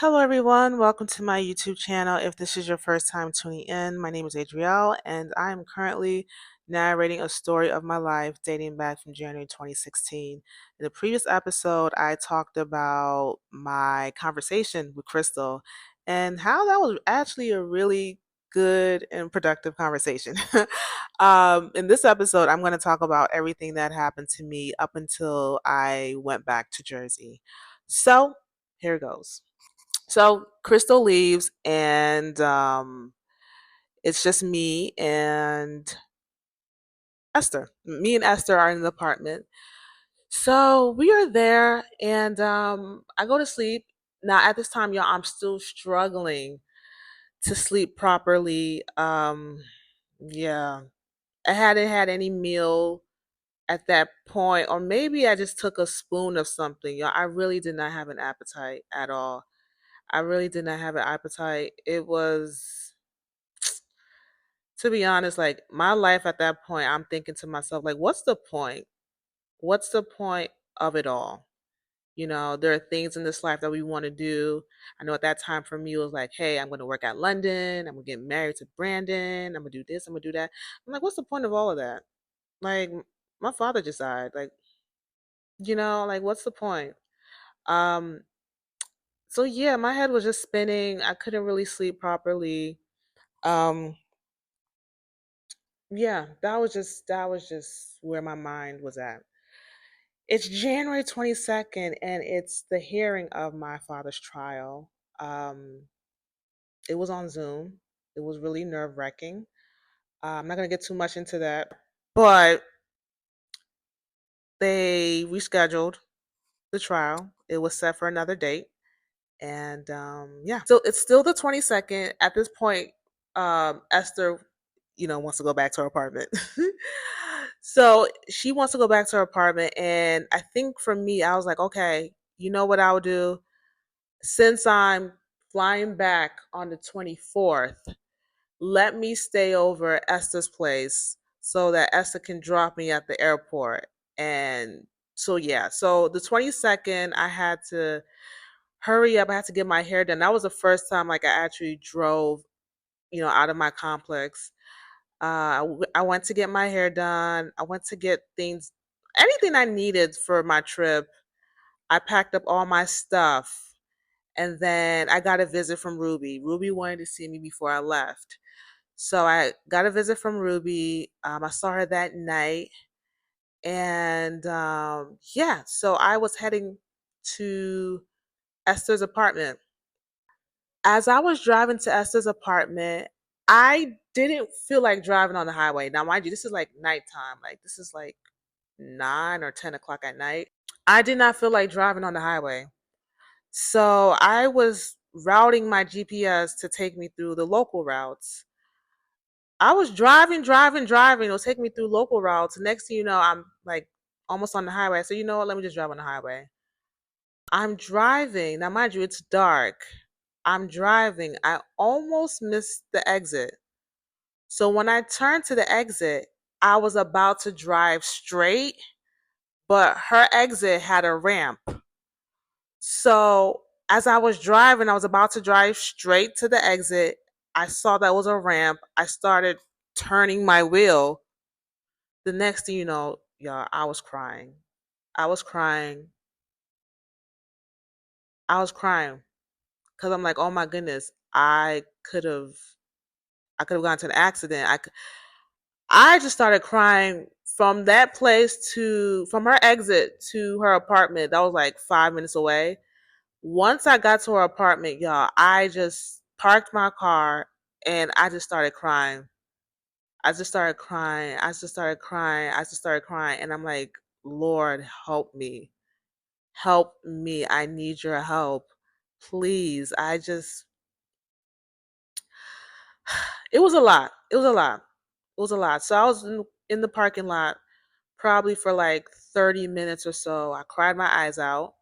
Hello, everyone. Welcome to my YouTube channel. If this is your first time tuning in, my name is Adrielle, and I am currently narrating a story of my life dating back from January 2016. In the previous episode, I talked about my conversation with Crystal and how that was actually a really good and productive conversation. In this episode, I'm going to talk about everything that happened to me up until I went back to Jersey. So, here goes. So Crystal leaves, and it's just me and Esther. Me and Esther are in the apartment. So we are there, and I go to sleep. Now, at this time, y'all, I'm still struggling to sleep properly. Yeah, I hadn't had any meal at that point, or maybe I just took a spoon of something. Y'all, I really did not have an appetite at all. I really did not have an appetite. It was, to be honest, like my life at that point, I'm thinking to myself, like, what's the point? What's the point of it all? There are things in this life that we want to do. I know at that time for me, it was like, hey, I'm going to work at London. I'm going to get married to Brandon. I'm going to do this. I'm going to do that. I'm like, what's the point of all of that? Like, my father just died. Like, like, what's the point? Um, so yeah, my head was just spinning. I couldn't really sleep properly. Um, yeah, that was just where my mind was at. It's January 22nd, and it's the hearing of my father's trial. Um, it was on Zoom. It was really nerve-wracking. I'm not going to get too much into that, but they rescheduled the trial. It was set for another date. And yeah, so it's still the 22nd. At this point, Esther, wants to go back to her apartment. So she wants to go back to her apartment. And I think for me, I was like, okay, you know what I'll do? Since I'm flying back on the 24th, let me stay over at Esther's place so that Esther can drop me at the airport. And so, yeah, so the 22nd, I had to hurry up. I had to get my hair done. That was the first time like I actually drove, out of my complex. I went to get my hair done. I went to get anything I needed for my trip. I packed up all my stuff. And then I got a visit from Ruby. Ruby wanted to see me before I left. So I got a visit from Ruby. I saw her that night. And yeah, so I was heading to Esther's apartment. As I was driving to Esther's apartment, I didn't feel like driving on the highway. Now, mind you, this is like nighttime. Like, this is like 9 or 10 o'clock at night. I did not feel like driving on the highway. So I was routing my GPS to take me through the local routes. I was driving, driving, driving. It'll take me through local routes. Next thing you know, I'm like almost on the highway. So, you know what? Let me just drive on the highway. I'm driving. Now, mind you, it's dark. I'm driving. I almost missed the exit. So when I turned to the exit, I was about to drive straight, but her exit had a ramp. So as I was driving, I was about to drive straight to the exit. I saw that was a ramp. I started turning my wheel. The next thing you know, y'all, I was crying. I was crying. I was crying because I'm like, oh my goodness, I could have gone to an accident. I just started crying from that place from her exit to her apartment. That was like 5 minutes away. Once I got to her apartment, y'all, I just parked my car and I just started crying. I just started crying. I just started crying. I just started crying. And I'm like, Lord, help me. Help me. I need your help. Please. It was a lot. It was a lot. It was a lot. So I was in the parking lot probably for like 30 minutes or so. I cried my eyes out.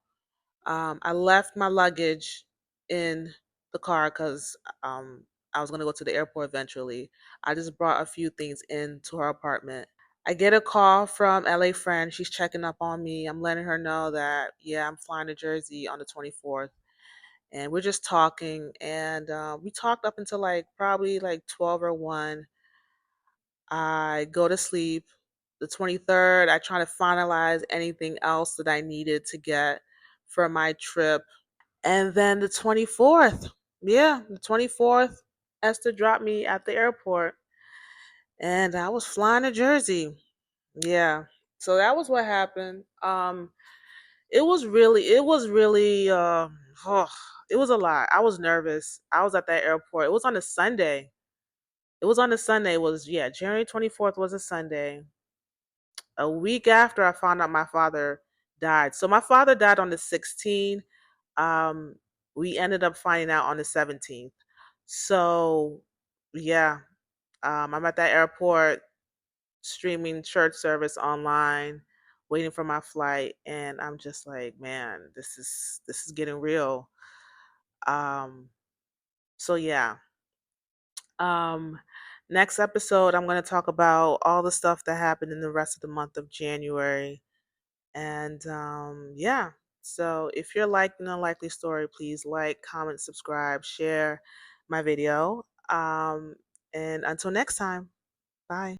I left my luggage in the car because I was going to go to the airport eventually. I just brought a few things into her apartment. I get a call from LA friend. She's checking up on me. I'm letting her know that, yeah, I'm flying to Jersey on the 24th. and we're just talking, and we talked up until like probably like 12 or 1. I go to sleep. The 23rd, I try to finalize anything else that I needed to get for my trip. And then the 24th, yeah, the 24th, Esther dropped me at the airport and I was flying to Jersey. Yeah. So that was what happened. It was really it was a lot. I was nervous. I was at that airport. It was on a Sunday. It was on a Sunday. It was, yeah, January 24th was a Sunday. A week after I found out my father died. So my father died on the 16th. Um, we ended up finding out on the 17th. So yeah, I'm at that airport streaming church service online, waiting for my flight, and I'm just like, man, this is getting real. Um, so yeah. Um, Next episode, I'm going to talk about all the stuff that happened in the rest of the month of January. And yeah, so if you're liking a likely story, please like, comment, subscribe, share my video. And until next time, bye.